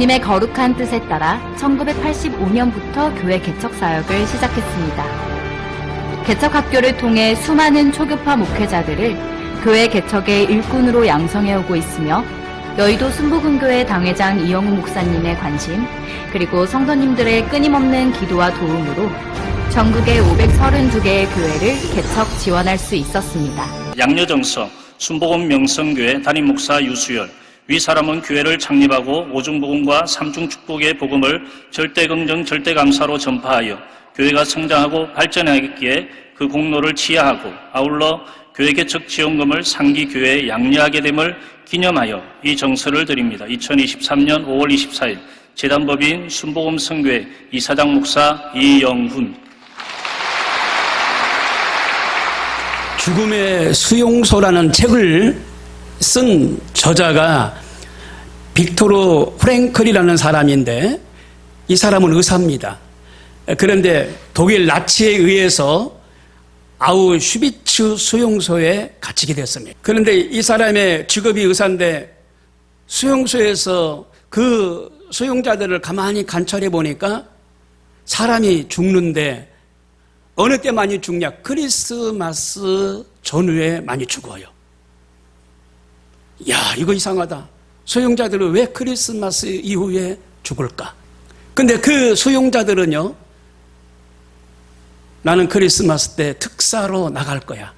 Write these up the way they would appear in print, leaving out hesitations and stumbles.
주님의 거룩한 뜻에 따라 1985년부터 교회 개척 사역을 시작했습니다. 개척 학교를 통해 수많은 초교파 목회자들을 교회 개척의 일꾼으로 양성해오고 있으며 여의도 순복음교회 당회장 이영우 목사님의 관심, 그리고 성도님들의 끊임없는 기도와 도움으로 전국의 532개의 교회를 개척 지원할 수 있었습니다. 양여정서 순복음 명성교회 담임 목사 유수열, 위 사람은 교회를 창립하고 오중복음과 삼중축복의 복음을 절대긍정 절대감사로 전파하여 교회가 성장하고 발전하기에 그 공로를 치하하고 아울러 교회 개척 지원금을 상기 교회에 양려하게 됨을 기념하여 이 정서를 드립니다. 2023년 5월 24일 재단법인 순복음 성교회 이사장 목사 이영훈. 죽음의 수용소라는 책을 쓴 저자가 빅토르 프랭클이라는 사람인데, 이 사람은 의사입니다. 그런데 독일 나치에 의해서 아우슈비츠 수용소에 갇히게 됐습니다. 그런데 이 사람의 직업이 의사인데 수용소에서 그 수용자들을 가만히 관찰해 보니까 사람이 죽는데 어느 때 많이 죽냐? 크리스마스 전후에 많이 죽어요. 야, 이거 이상하다. 수용자들은 왜 크리스마스 이후에 죽을까? 근데 그 수용자들은요, 나는 크리스마스 때 특사로 나갈 거야.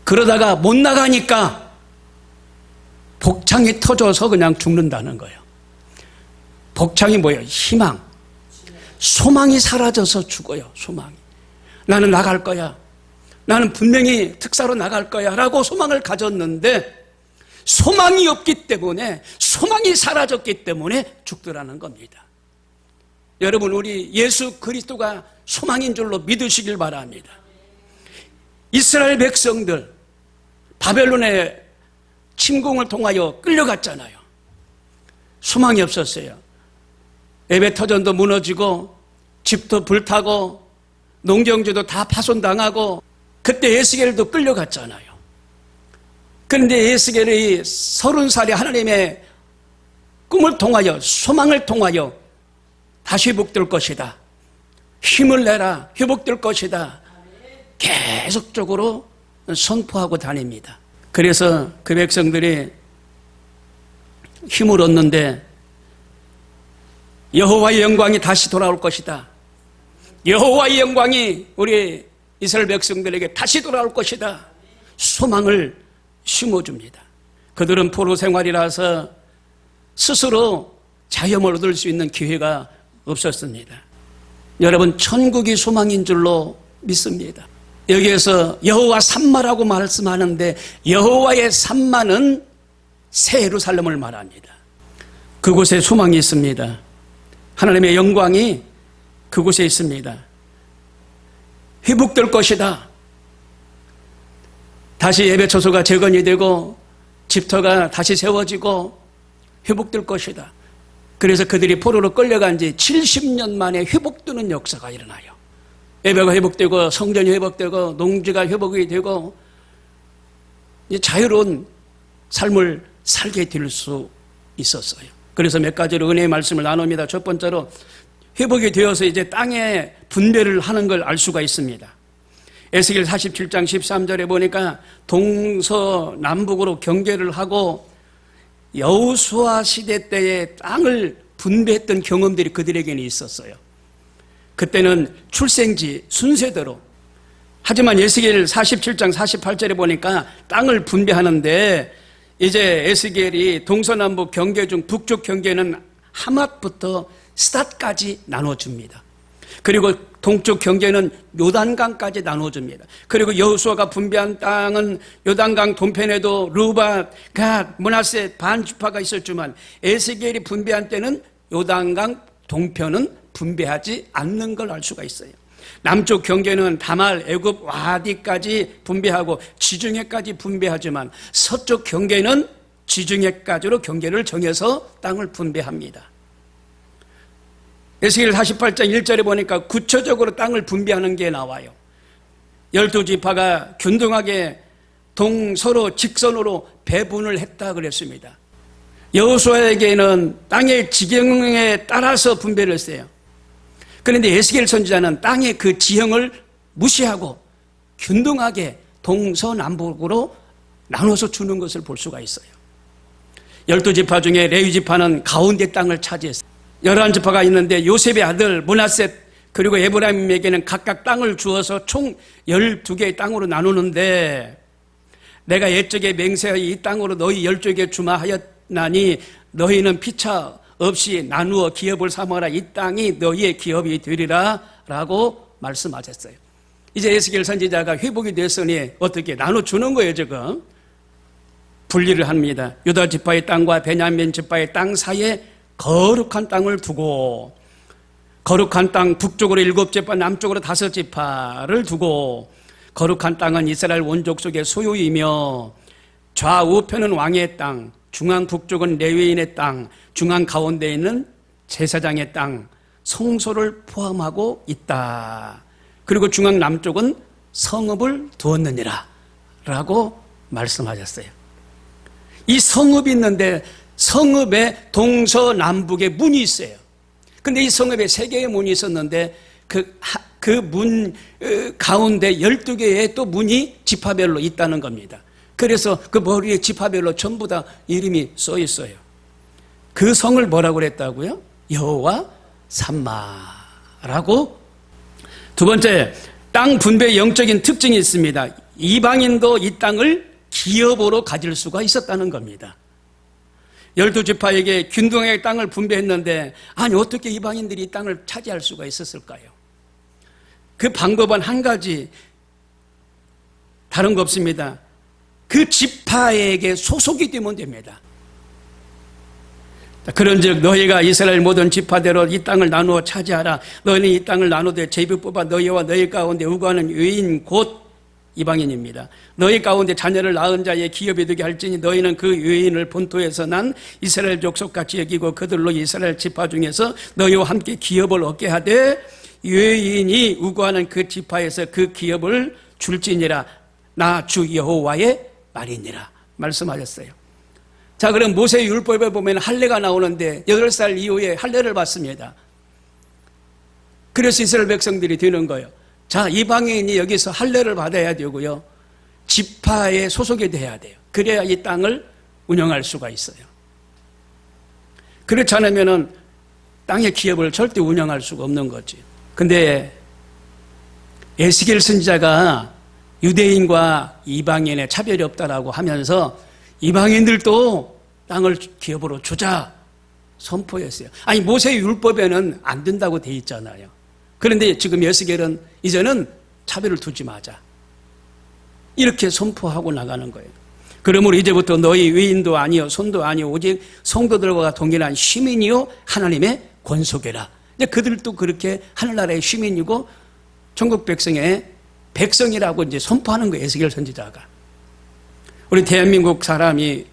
그러다가 못 나가니까 복창이 터져서 그냥 죽는다는 거예요. 복창이 뭐예요? 희망. 소망이 사라져서 죽어요. 소망이. 나는 나갈 거야. 나는 분명히 특사로 나갈 거야 라고 소망을 가졌는데 소망이 없기 때문에, 소망이 사라졌기 때문에 죽더라는 겁니다. 여러분, 우리 예수 그리스도가 소망인 줄로 믿으시길 바랍니다. 이스라엘 백성들 바벨론의 침공을 통하여 끌려갔잖아요. 소망이 없었어요. 에베터전도 무너지고 집도 불타고 농경지도 다 파손당하고, 그때 에스겔도 끌려갔잖아요. 그런데 에스겔이 30살에 하나님의 꿈을 통하여, 소망을 통하여 다시 회복될 것이다. 힘을 내라. 회복될 것이다. 계속적으로 선포하고 다닙니다. 그래서 그 백성들이 힘을 얻는데 여호와의 영광이 다시 돌아올 것이다. 여호와의 영광이 우리 이스라엘 백성들에게 다시 돌아올 것이다. 소망을 심어줍니다. 그들은 포로 생활이라서 스스로 자유함을 얻을 수 있는 기회가 없었습니다. 여러분, 천국이 소망인 줄로 믿습니다. 여기에서 여호와 삼마라고 말씀하는데 여호와의 삼마는 새 예루살렘을 말합니다. 그곳에 소망이 있습니다. 하나님의 영광이 그곳에 있습니다. 회복될 것이다. 다시 예배처소가 재건이 되고 집터가 다시 세워지고 회복될 것이다. 그래서 그들이 포로로 끌려간 지 70년 만에 회복되는 역사가 일어나요. 예배가 회복되고 성전이 회복되고 농지가 회복이 되고 자유로운 삶을 살게 될 수 있었어요. 그래서 몇 가지로 은혜의 말씀을 나눕니다. 첫 번째로 회복이 되어서 이제 땅에 분배를 하는 걸 알 수가 있습니다. 에스겔 47장 13절에 보니까 동서남북으로 경계를 하고 여호수아 시대 때의 땅을 분배했던 경험들이 그들에게는 있었어요. 그때는 출생지 순서대로. 하지만 에스겔 47장 48절에 보니까 땅을 분배하는데 이제 에스겔이 동서남북 경계 중 북쪽 경계는 하맛부터 스닷까지 나눠줍니다. 그리고 동쪽 경계는 요단강까지 나눠줍니다. 그리고 여호수아가 분배한 땅은 요단강 동편에도 르밧, 갓, 므낫세 반지파가 있었지만 에스겔이 분배한 때는 요단강 동편은 분배하지 않는 걸 알 수가 있어요. 남쪽 경계는 다말, 애굽, 와디까지 분배하고 지중해까지 분배하지만 서쪽 경계는 지중해까지로 경계를 정해서 땅을 분배합니다. 에스겔 48장 1절에 보니까 구체적으로 땅을 분배하는 게 나와요. 12지파가 균등하게 서로 직선으로 배분을 했다 그랬습니다. 여호수아에게는 땅의 지경에 따라서 분배를 했어요. 그런데 에스겔 선지자는 땅의 그 지형을 무시하고 균등하게 동서남북으로 나눠서 주는 것을 볼 수가 있어요. 12지파 중에 레위 지파는 가운데 땅을 차지했어요. 11지파가 있는데 요셉의 아들 므낫셋 그리고 에브라임에게는 각각 땅을 주어서 총 12개의 땅으로 나누는데 내가 옛적에 맹세하여 이 땅으로 너희 12개 주마 하였나니 너희는 피차 없이 나누어 기업을 삼아라. 이 땅이 너희의 기업이 되리라 라고 말씀하셨어요. 이제 에스겔 선지자가 회복이 됐으니 어떻게 나눠주는 거예요. 지금 분리를 합니다. 유다 지파의 땅과 베냐민 지파의 땅 사이에 거룩한 땅을 두고 거룩한 땅 북쪽으로 7지파 남쪽으로 5지파를 두고 거룩한 땅은 이스라엘 원족 속의 소유이며 좌우편은 왕의 땅, 중앙 북쪽은 레위인의 땅, 중앙 가운데 있는 제사장의 땅, 성소를 포함하고 있다. 그리고 중앙 남쪽은 성읍을 두었느니라 라고 말씀하셨어요. 이 성읍이 있는데 성읍에 동서남북에 문이 있어요. 근데 이 성읍에 3개의 문이 있었는데 그 문 가운데 12개의 또 문이 지파별로 있다는 겁니다. 그래서 그 머리에 지파별로 전부 다 이름이 써 있어요. 그 성을 뭐라고 그랬다고요? 여호와 삼마라고. 두 번째, 땅 분배의 영적인 특징이 있습니다. 이방인도 이 땅을 기업으로 가질 수가 있었다는 겁니다. 12지파에게 균등하게 땅을 분배했는데 아니 어떻게 이방인들이 이 땅을 차지할 수가 있었을까요? 그 방법은 한 가지, 다른 거 없습니다. 그 지파에게 소속이 되면 됩니다. 그런즉 너희가 이스라엘 모든 지파대로 이 땅을 나누어 차지하라. 너희는 이 땅을 나누되 제비 뽑아 너희와 너희 가운데 우거하는 유인 곧 이방인입니다. 너희 가운데 자녀를 낳은 자의 기업이 되게 할지니 너희는 그 유인을 본토에서 난 이스라엘 족속같이 여기고 그들로 이스라엘 지파 중에서 너희와 함께 기업을 얻게 하되 유인이 우거하는 그 지파에서 그 기업을 줄지니라. 나 주 여호와의 말이니라 말씀하셨어요. 자, 그럼 모세 율법에 보면 할례가 나오는데 8살 이후에 할례를 받습니다. 그래서 이스라엘 백성들이 되는 거예요. 자, 이방인이 여기서 할례를 받아야 되고요. 지파에 소속이 돼야 돼요. 그래야 이 땅을 운영할 수가 있어요. 그렇지 않으면 땅의 기업을 절대 운영할 수가 없는 거지. 근데 에스겔 선지자가 유대인과 이방인의 차별이 없다라고 하면서 이방인들도 땅을 기업으로 주자 선포했어요. 아니 모세 율법에는 안 된다고 돼 있잖아요. 그런데 지금 에스겔은 이제는 차별을 두지 마자 이렇게 선포하고 나가는 거예요. 그러므로 이제부터 너희 외인도 아니요 손도 아니요 오직 성도들과 동일한 시민이요 하나님의 권속이라. 그들도 그렇게 하늘나라의 시민이고 전국 백성의 백성이라고 이제 선포하는 거예요. 에스겔 선지자가. 우리 대한민국 사람이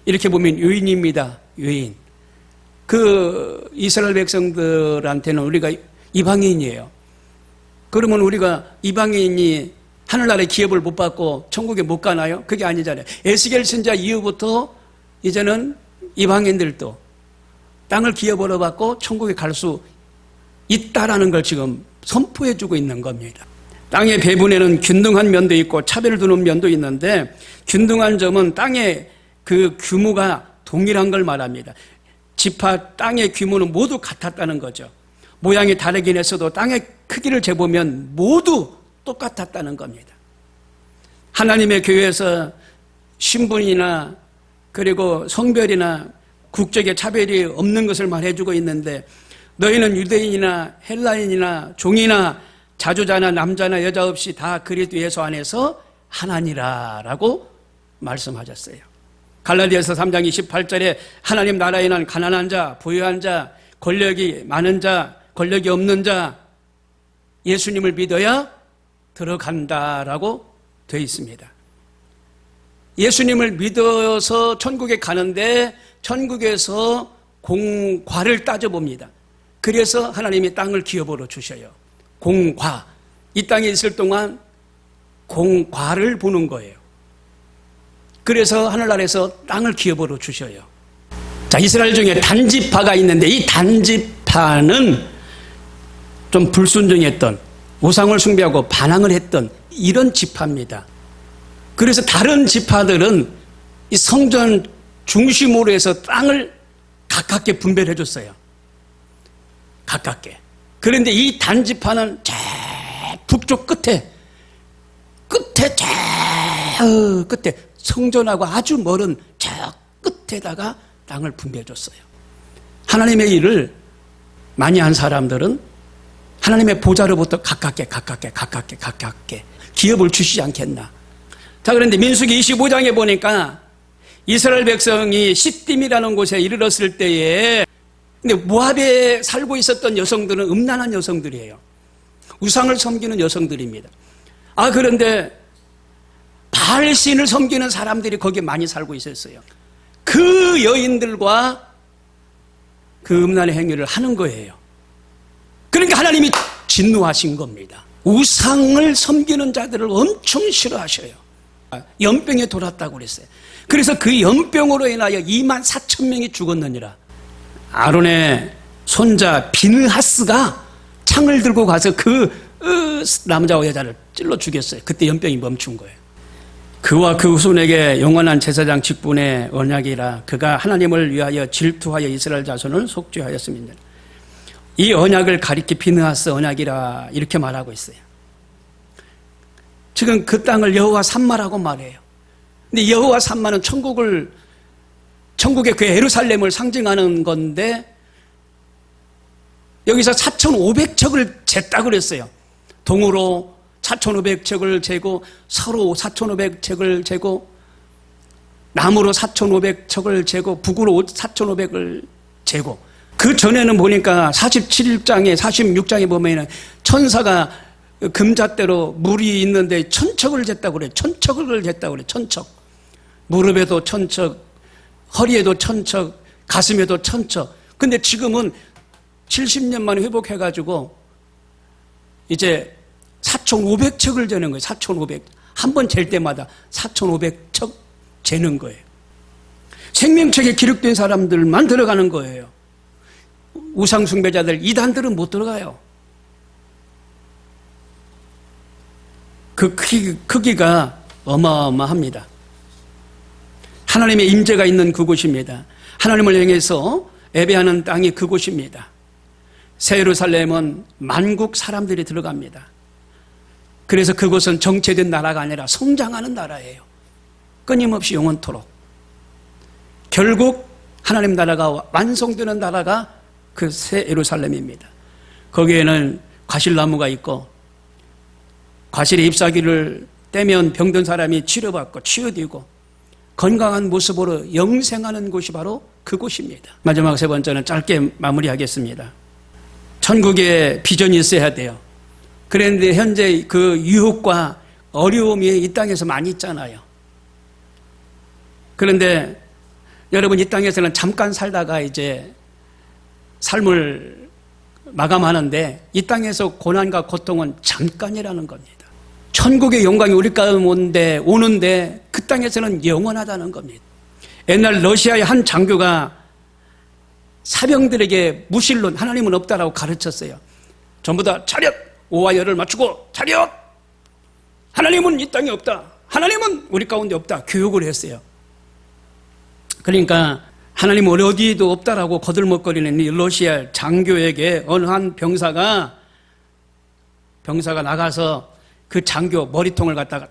이렇게 보면 유인입니다. 유인. 그 이스라엘 백성들한테는 우리가 이방인이에요. 그러면 우리가 이방인이 하늘나라의 기업을 못 받고 천국에 못 가나요? 그게 아니잖아요. 에스겔 선지자 이후부터 이제는 이방인들도 땅을 기업으로 받고 천국에 갈 수 있다라는 걸 지금 선포해 주고 있는 겁니다. 땅의 배분에는 균등한 면도 있고 차별을 두는 면도 있는데 균등한 점은 땅의 그 규모가 동일한 걸 말합니다. 지파 땅의 규모는 모두 같았다는 거죠. 모양이 다르긴 했어도 땅의 크기를 재보면 모두 똑같았다는 겁니다. 하나님의 교회에서 신분이나 그리고 성별이나 국적의 차별이 없는 것을 말해주고 있는데 너희는 유대인이나 헬라인이나 종이나 자주자나 남자나 여자 없이 다 그리스도 예수 안에서 하나니라라고 말씀하셨어요. 갈라디아서 3장 28절에 하나님 나라에는 가난한 자, 부유한 자, 권력이 많은 자, 권력이 없는 자 예수님을 믿어야 들어간다라고 되어 있습니다. 예수님을 믿어서 천국에 가는데 천국에서 공과를 따져봅니다. 그래서 하나님이 땅을 기업으로 주셔요. 공과. 이 땅에 있을 동안 공과를 보는 거예요. 그래서 하늘나라에서 땅을 기업으로 주셔요. 자, 이스라엘 중에 단지파가 있는데 이 단지파는 좀 불순종했던, 우상을 숭배하고 반항을 했던 이런 지파입니다. 그래서 다른 지파들은 이 성전 중심으로 해서 땅을 가깝게 분배해 줬어요. 가깝게. 그런데 이 단지파는 저 북쪽 끝에 성전하고 아주 멀은 저 끝에다가 땅을 분배해 줬어요. 하나님의 일을 많이 한 사람들은 하나님의 보좌로부터 가깝게 기업을 주시지 않겠나. 자, 그런데 민수기 25장에 보니까 이스라엘 백성이 시딤이라는 곳에 이르렀을 때에, 근데 모압에 살고 있었던 여성들은 음란한 여성들이에요. 우상을 섬기는 여성들입니다. 그런데 바알신을 섬기는 사람들이 거기에 많이 살고 있었어요. 그 여인들과 그 음란의 행위를 하는 거예요. 그러니까 하나님이 진노하신 겁니다. 우상을 섬기는 자들을 엄청 싫어하셔요. 연병에 돌았다고 그랬어요. 그래서 그 연병으로 인하여 24,000명이 죽었느니라. 아론의 손자 비느하스가 창을 들고 가서 그 남자와 여자를 찔러 죽였어요. 그때 연병이 멈춘 거예요. 그와 그 후손에게 영원한 제사장 직분의 언약이라. 그가 하나님을 위하여 질투하여 이스라엘 자손을 속죄하였습니다. 이 언약을 가리켜 비느하스 언약이라 이렇게 말하고 있어요. 지금 그 땅을 여호와 산마라고 말해요. 근데 여호와 산마는 천국의 그 예루살렘을 상징하는 건데, 여기서 4,500척을 쟀다고 그랬어요. 동으로 4,500척을 재고, 서로 4,500척을 재고, 남으로 4,500척을 재고, 북으로 4,500을 재고. 그 전에는 보니까 47장에 46장에 보면은 천사가 금잣대로 물이 있는데 천척을 쟀다고 그래. 천척을 쟀다고 그래. 천척. 무릎에도 천척, 허리에도 천척, 가슴에도 천척. 근데 지금은 70년 만에 회복해가지고 이제 4,500척을 재는 거예요. 4,500. 한 번 잴 때마다 4,500척 재는 거예요. 생명책에 기록된 사람들만 들어가는 거예요. 우상숭배자들, 이단들은 못 들어가요. 그 크기가 어마어마합니다. 하나님의 임재가 있는 그곳입니다. 하나님을 향해서 예배하는 땅이 그곳입니다. 새 예루살렘은 만국 사람들이 들어갑니다. 그래서 그곳은 정체된 나라가 아니라 성장하는 나라예요. 끊임없이 영원토록. 결국 하나님 나라가 완성되는 나라가 그 새 예루살렘입니다. 거기에는 과실나무가 있고, 과실의 잎사귀를 떼면 병든 사람이 치료받고 치유되고 건강한 모습으로 영생하는 곳이 바로 그곳입니다. 마지막 세 번째는 짧게 마무리하겠습니다. 천국에 비전이 있어야 돼요. 그런데 현재 그 유혹과 어려움이 이 땅에서 많이 있잖아요. 그런데 여러분, 이 땅에서는 잠깐 살다가 이제 삶을 마감하는데, 이 땅에서 고난과 고통은 잠깐이라는 겁니다. 천국의 영광이 우리 가운데 오는데 그 땅에서는 영원하다는 겁니다. 옛날 러시아의 한 장교가 사병들에게 무신론, 하나님은 없다라고 가르쳤어요. 전부 다 차렷! 오와 열을 맞추고 차렷! 하나님은 이 땅에 없다. 하나님은 우리 가운데 없다. 교육을 했어요. 그러니까 하나님은 어디에도 없다라고 거들먹거리는 이 러시아 장교에게 어느 한 병사가 나가서 그 장교 머리통을 갖다가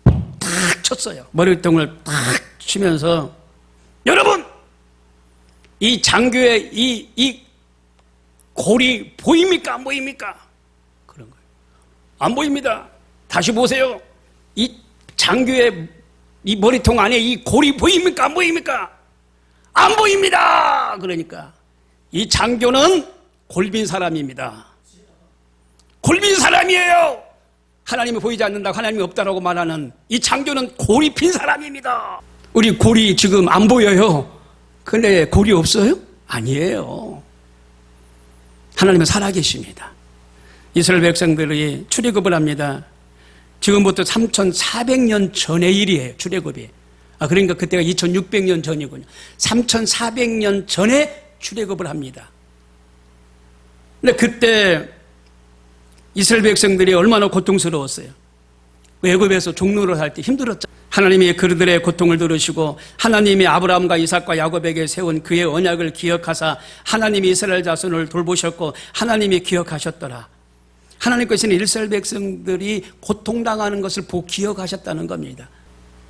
탁 쳤어요. 머리통을 탁 치면서, 여러분! 이 장교의 이 골이 보입니까? 안 보입니까? 그런 거예요. 안 보입니다. 다시 보세요. 이 장교의 이 머리통 안에 이 골이 보입니까? 안 보입니까? 안 보입니다. 그러니까 이 장교는 골빈 사람입니다. 골빈 사람이에요. 하나님이 보이지 않는다고 하나님이 없다라고 말하는 이 장교는 골이 빈 사람입니다. 우리 골이 지금 안 보여요. 근데 골이 없어요? 아니에요. 하나님은 살아계십니다. 이스라엘 백성들이 출애굽을 합니다. 지금부터 3,400년 전의 일이에요. 출애굽이. 그러니까 그때가 2600년 전이군요. 3400년 전에 출애굽을 합니다. 근데 그때 이스라엘 백성들이 얼마나 고통스러웠어요. 애굽에서 종로를 할 때 힘들었죠. 하나님이 그들의 고통을 들으시고 하나님이 아브라함과 이삭과 야곱에게 세운 그의 언약을 기억하사 하나님이 이스라엘 자손을 돌보셨고 하나님이 기억하셨더라. 하나님께서는 이스라엘 백성들이 고통당하는 것을 기억하셨다는 겁니다.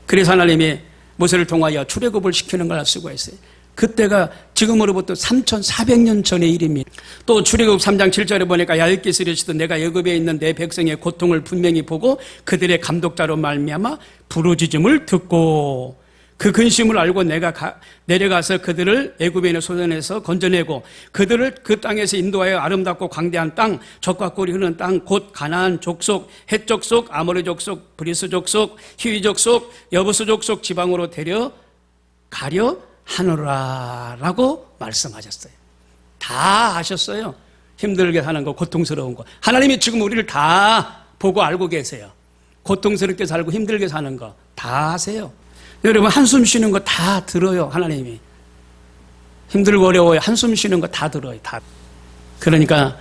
그래서 하나님이 모세를 통하여 출애굽을 시키는 걸 알 수가 있어요. 그때가 지금으로부터 3400년 전의 일입니다. 또 출애굽 3장 7절에 보니까 야훼께서 이르시되 내가 애굽에 있는 내 백성의 고통을 분명히 보고 그들의 감독자로 말미암아 부르짖음을 듣고 그 근심을 알고 내가 내려가서 그들을 애굽에 있는 소년에서 건져내고 그들을 그 땅에서 인도하여 아름답고 광대한 땅, 젖과 꿀이 흐르는 땅, 곧 가나안 족속, 헷 족속, 아모리 족속, 브리스 족속, 히위 족속, 여부스 족속 지방으로 가려 하노라라고 말씀하셨어요. 다 하셨어요. 힘들게 사는 거, 고통스러운 거. 하나님이 지금 우리를 다 보고 알고 계세요. 고통스럽게 살고 힘들게 사는 거 다 아세요. 여러분 한숨 쉬는 거 다 들어요. 하나님이 힘들고 어려워요. 한숨 쉬는 거 다 들어요. 다. 그러니까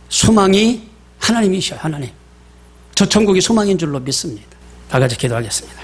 소망이 하나님이셔요. 하나님. 저 천국이 소망인 줄로 믿습니다. 다 같이 기도하겠습니다.